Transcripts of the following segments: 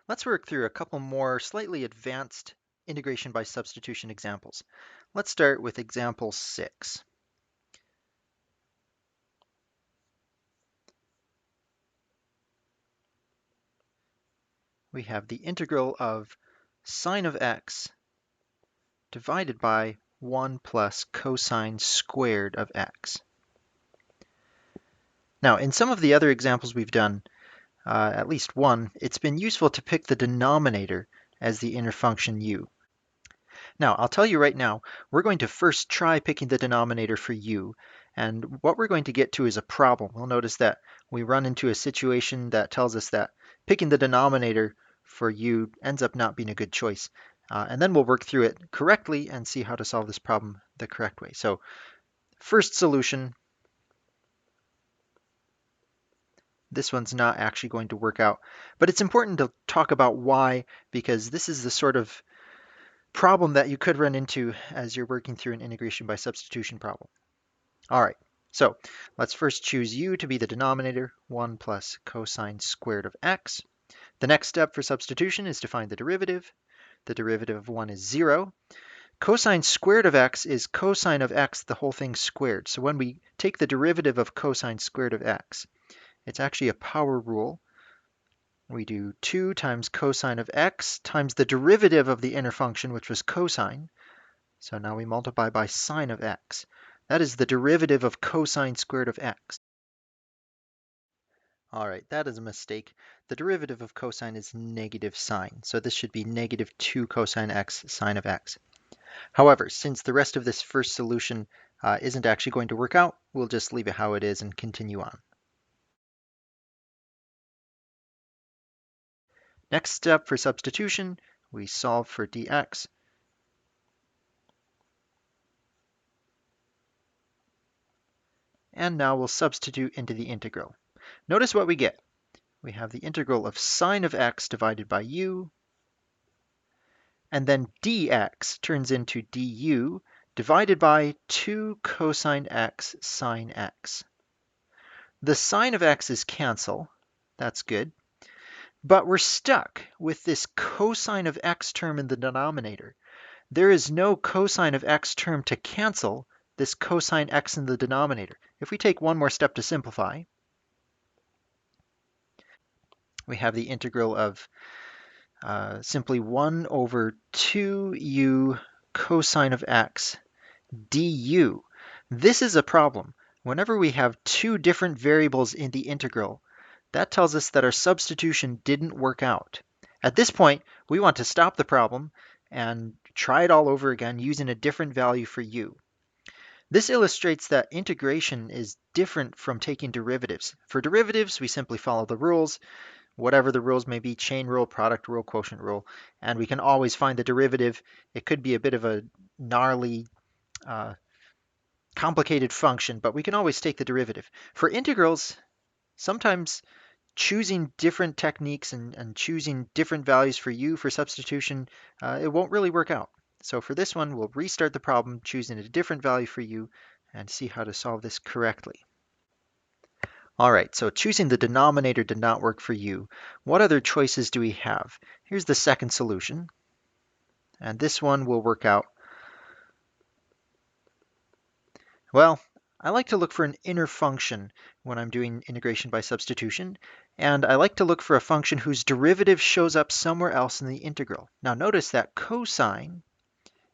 Let's work through a couple more slightly advanced integration by substitution examples. Let's start with example 6. We have the integral of sine of x divided by 1 plus cosine squared of x. Now, in some of the other examples we've done, at least one, it's been useful to pick the denominator as the inner function u. Now, I'll tell you right now, we're going to first try picking the denominator for u, and what we're going to get to is a problem. We'll notice that we run into a situation that tells us that picking the denominator for u ends up not being a good choice. And then we'll work through it correctly and see how to solve this problem the correct way. So, first solution, this one's not actually going to work out, but it's important to talk about why, because this is the sort of problem that you could run into as you're working through an integration by substitution problem. All right, so let's first choose u to be the denominator, 1 plus cosine squared of x. The next step for substitution is to find the derivative. The derivative of 1 is 0. Cosine squared of x is cosine of x, the whole thing squared. So when we take the derivative of cosine squared of x, it's actually a power rule. We do 2 times cosine of x times the derivative of the inner function, which was cosine. So now we multiply by sine of x. That is the derivative of cosine squared of x. All right, that is a mistake. The derivative of cosine is negative sine. So this should be negative 2 cosine x sine of x. However, since the rest of this first solution isn't actually going to work out, we'll just leave it how it is and continue on. Next step for substitution, we solve for dx. And now we'll substitute into the integral. Notice what we get. We have the integral of sine of x divided by u, and then dx turns into du divided by 2 cosine x sine x. The sine of x is cancel. That's good. But we're stuck with this cosine of x term in the denominator. There is no cosine of x term to cancel this cosine x in the denominator. If we take one more step to simplify, we have the integral of simply 1 over 2u cosine of x du. This is a problem. Whenever we have two different variables in the integral, that tells us that our substitution didn't work out. At this point, we want to stop the problem and try it all over again using a different value for u. This illustrates that integration is different from taking derivatives. For derivatives, we simply follow the rules, whatever the rules may be, chain rule, product rule, quotient rule, and we can always find the derivative. It could be a bit of a gnarly, complicated function, but we can always take the derivative. For integrals, sometimes choosing different techniques and choosing different values for u for substitution, it won't really work out. So for this one, we'll restart the problem, choosing a different value for u, and see how to solve this correctly. All right, so choosing the denominator did not work for u. What other choices do we have? Here's the second solution, and this one will work out. Well, I like to look for an inner function when I'm doing integration by substitution, and I like to look for a function whose derivative shows up somewhere else in the integral. Now notice that cosine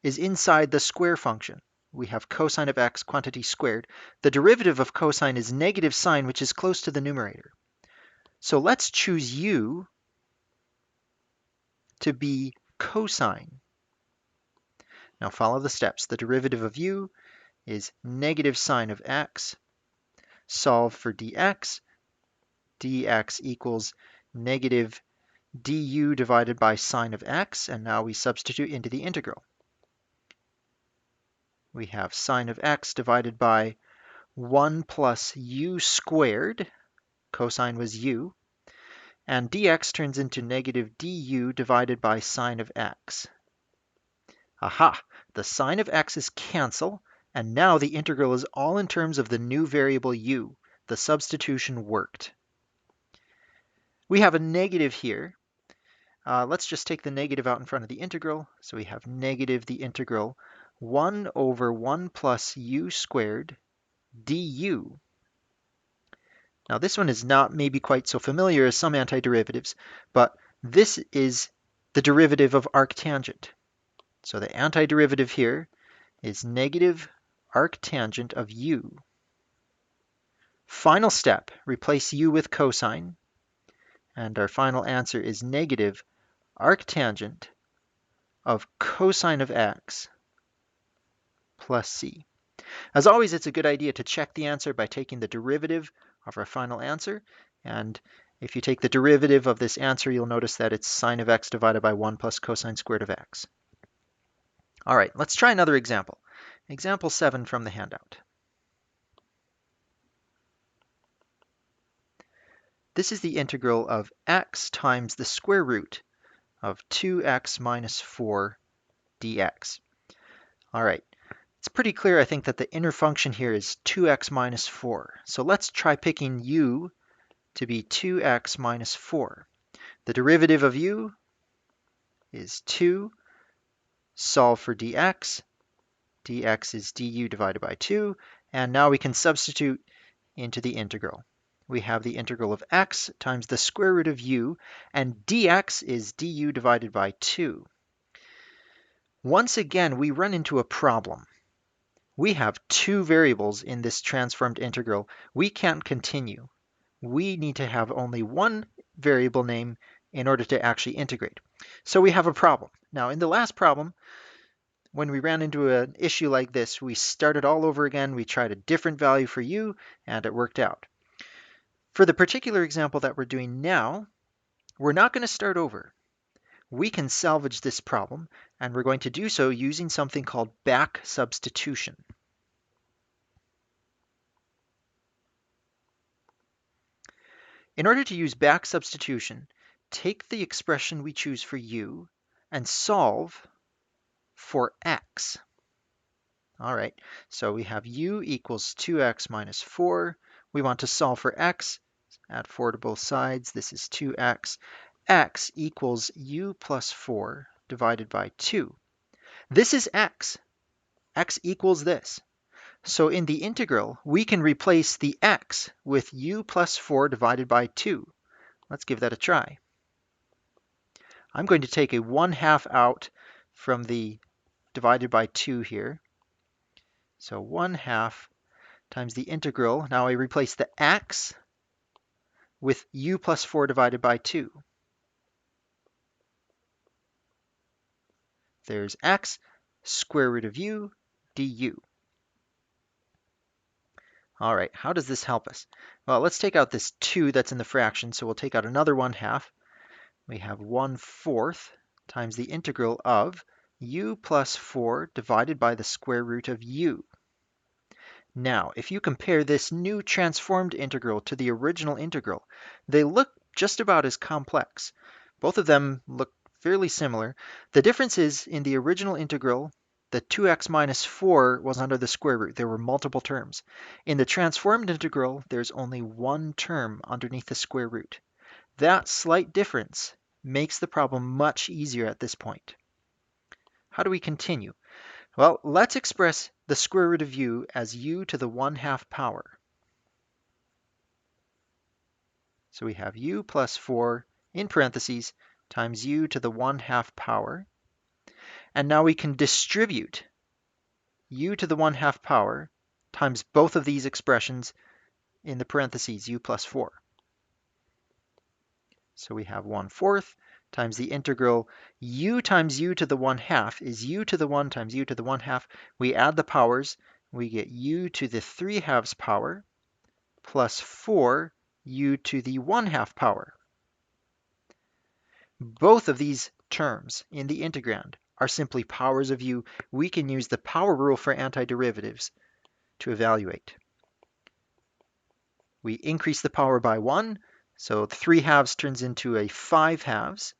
is inside the square function. We have cosine of x, quantity squared. The derivative of cosine is negative sine, which is close to the numerator. So let's choose u to be cosine. Now follow the steps. The derivative of u is negative sine of x. Solve for dx. Dx equals negative du divided by sine of x, and now we substitute into the integral. We have sine of x divided by 1 plus u squared, cosine was u, and dx turns into negative du divided by sine of x. Aha! The sine of x is cancel, and now the integral is all in terms of the new variable u. The substitution worked. We have a negative here, Let's just take the negative out in front of the integral. So we have negative the integral 1 over 1 plus u squared du. Now this one is not maybe quite so familiar as some antiderivatives, but this is the derivative of arctangent. So the antiderivative here is negative arctangent of u. Final step, replace u with cosine, and our final answer is negative arctangent of cosine of x plus c. As always, it's a good idea to check the answer by taking the derivative of our final answer. And if you take the derivative of this answer, you'll notice that it's sine of x divided by 1 plus cosine squared of x. All right, let's try another example. Example 7 from the handout. This is the integral of x times the square root of 2x minus 4 dx. All right, it's pretty clear, I think, that the inner function here is 2x minus 4. So let's try picking u to be 2x minus 4. The derivative of u is 2. Solve for dx. Dx is du divided by 2. And now we can substitute into the integral. We have the integral of x times the square root of u, and dx is du divided by 2. Once again, we run into a problem. We have two variables in this transformed integral. We can't continue. We need to have only one variable name in order to actually integrate. So we have a problem. Now, in the last problem, when we ran into an issue like this, we started all over again. We tried a different value for u, and it worked out. For the particular example that we're doing now, we're not going to start over. We can salvage this problem, and we're going to do so using something called back substitution. In order to use back substitution, take the expression we choose for u and solve for x. All right, so we have u equals 2x minus 4. We want to solve for x. Add 4 to both sides. This is 2x. X equals u plus 4 divided by 2. This is x. X equals this. So in the integral, we can replace the x with u plus 4 divided by 2. Let's give that a try. I'm going to take a 1/2 out from the divided by 2 here. So 1/2 times the integral. Now I replace the x with u plus 4 divided by 2. There's x, square root of u, du. All right, how does this help us? Well, let's take out this 2 that's in the fraction, so we'll take out another 1/2. We have 1/4 times the integral of u plus 4 divided by the square root of u. Now, if you compare this new transformed integral to the original integral, they look just about as complex. Both of them look fairly similar. The difference is in the original integral, the 2x minus 4 was under the square root. There were multiple terms. In the transformed integral, there's only one term underneath the square root. That slight difference makes the problem much easier at this point. How do we continue? Well, let's express the square root of u as u to the 1/2 power. So we have u plus 4 in parentheses times u to the 1/2 power. And now we can distribute u to the 1/2 power times both of these expressions in the parentheses, u plus 4. So we have 1/4 times the integral u times u to the 1/2 is u to the 1 times u to the 1/2. We add the powers, we get u to the 3/2 power plus 4 u to the 1/2 power. Both of these terms in the integrand are simply powers of u. We can use the power rule for antiderivatives to evaluate. We increase the power by 1, so 3/2 turns into a 5/2.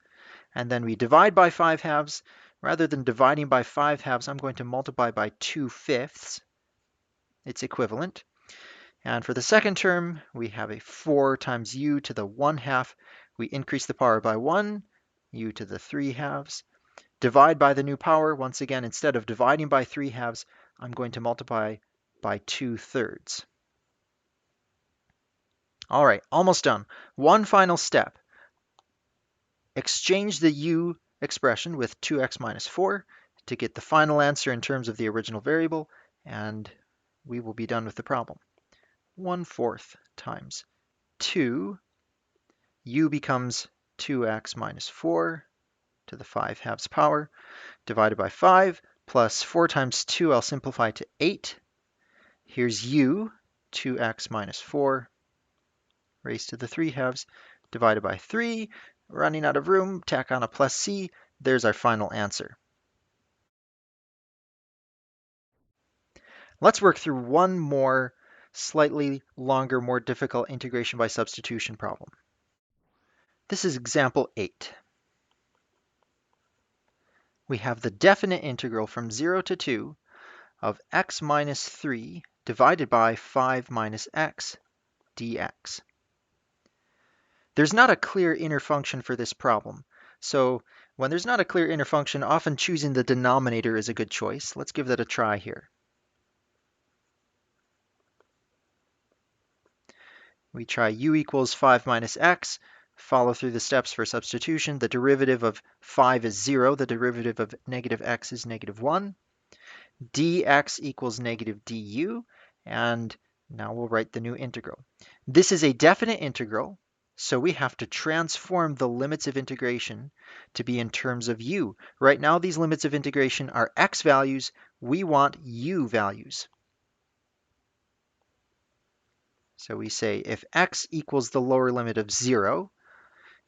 And then we divide by 5/2. Rather than dividing by 5/2, I'm going to multiply by 2/5. It's equivalent. And for the second term, we have a 4 times u to the 1/2. We increase the power by 1. u to the 3 halves. Divide by the new power. Once again, instead of dividing by 3 halves, I'm going to multiply by 2/3. All right, almost done. One final step. Exchange the u expression with 2x minus 4 to get the final answer in terms of the original variable, and we will be done with the problem. 1/4 times 2, u becomes 2x minus 4 to the 5 halves power, divided by 5, plus 4 times 2, I'll simplify to 8. Here's u, 2x minus 4, raised to the 3 halves, divided by 3. Running out of room, tack on a plus c. There's our final answer. Let's work through one more slightly longer, more difficult integration by substitution problem. This is example 8. We have the definite integral from 0 to 2 of x minus 3 divided by 5 minus x dx. There's not a clear inner function for this problem. So when there's not a clear inner function, often choosing the denominator is a good choice. Let's give that a try here. We try u equals 5 minus x, follow through the steps for substitution. The derivative of 5 is 0. The derivative of negative x is negative 1. dx equals negative du, and now we'll write the new integral. This is a definite integral, so we have to transform the limits of integration to be in terms of u. Right now, these limits of integration are x values. We want u values. So we say if x equals the lower limit of 0,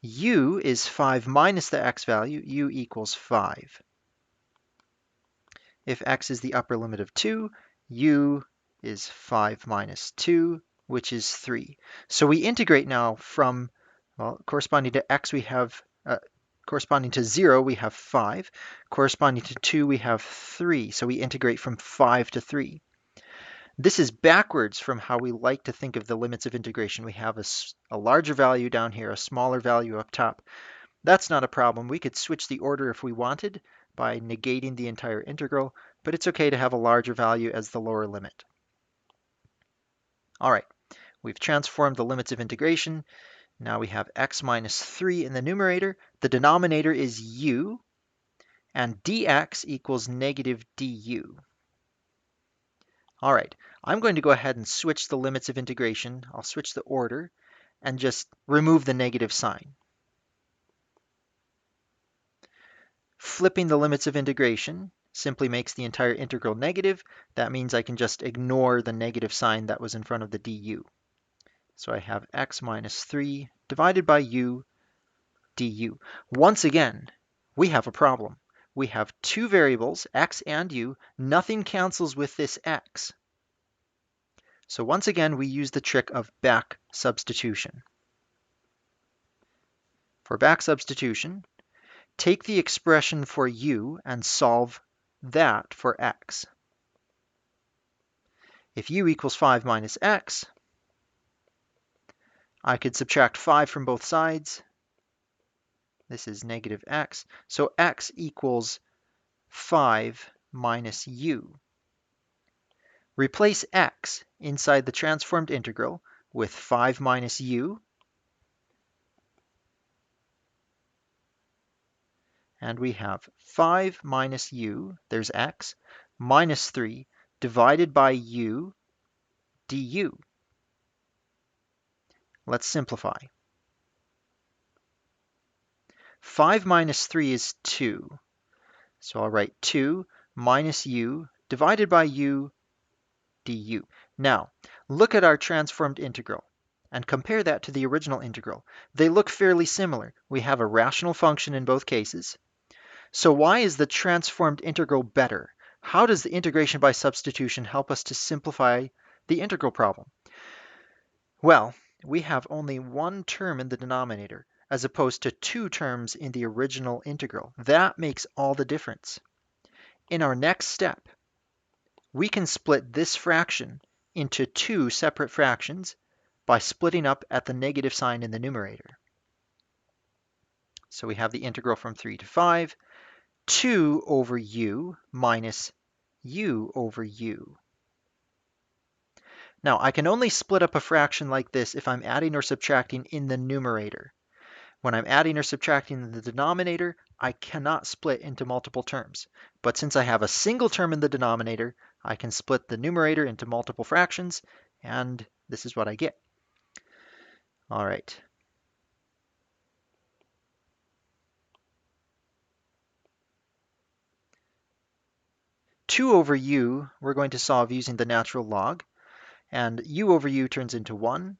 u is 5 minus the x value, u equals 5. If x is the upper limit of 2, u is 5 minus 2, which is 3. So we integrate now from, well, corresponding to x we have, corresponding to 0 we have 5, corresponding to 2 we have 3. So we integrate from 5 to 3. This is backwards from how we like to think of the limits of integration. We have a larger value down here, a smaller value up top. That's not a problem. We could switch the order if we wanted by negating the entire integral, but it's okay to have a larger value as the lower limit. All right, we've transformed the limits of integration. Now we have x minus 3 in the numerator. The denominator is u, and dx equals negative du. All right, I'm going to go ahead and switch the limits of integration. I'll switch the order and just remove the negative sign. Flipping the limits of integration simply makes the entire integral negative. That means I can just ignore the negative sign that was in front of the du. So I have x minus 3 divided by u du. Once again, we have a problem. We have two variables, x and u. Nothing cancels with this x. So once again, we use the trick of back substitution. For back substitution, take the expression for u and solve that for x. If u equals 5 minus x, I could subtract 5 from both sides. This is negative x. So x equals 5 minus u. Replace x inside the transformed integral with 5 minus u. And we have 5 minus u, there's x, minus 3 divided by u du. Let's simplify. 5 minus 3 is 2. So I'll write 2 minus u divided by u du. Now, look at our transformed integral and compare that to the original integral. They look fairly similar. We have a rational function in both cases. So why is the transformed integral better? How does the integration by substitution help us to simplify the integral problem? Well, we have only one term in the denominator as opposed to two terms in the original integral. That makes all the difference. In our next step, we can split this fraction into two separate fractions by splitting up at the negative sign in the numerator. So we have the integral from 3 to 5, 2 over u minus u over u. Now, I can only split up a fraction like this if I'm adding or subtracting in the numerator. When I'm adding or subtracting in the denominator, I cannot split into multiple terms. But since I have a single term in the denominator, I can split the numerator into multiple fractions, and this is what I get. All right. Two over u, we're going to solve using the natural log, and u over u turns into 1.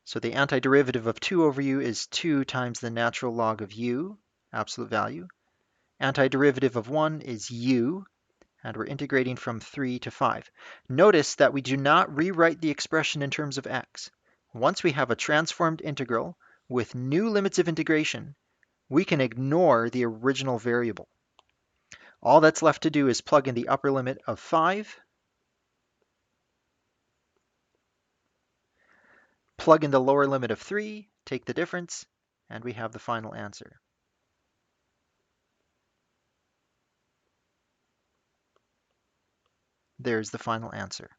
So the antiderivative of 2 over u is 2 times the natural log of u, absolute value. Antiderivative of 1 is u, and we're integrating from 3 to 5. Notice that we do not rewrite the expression in terms of x. Once we have a transformed integral with new limits of integration, we can ignore the original variable. All that's left to do is plug in the upper limit of 5, plug in the lower limit of 3, take the difference, and we have the final answer. There's the final answer.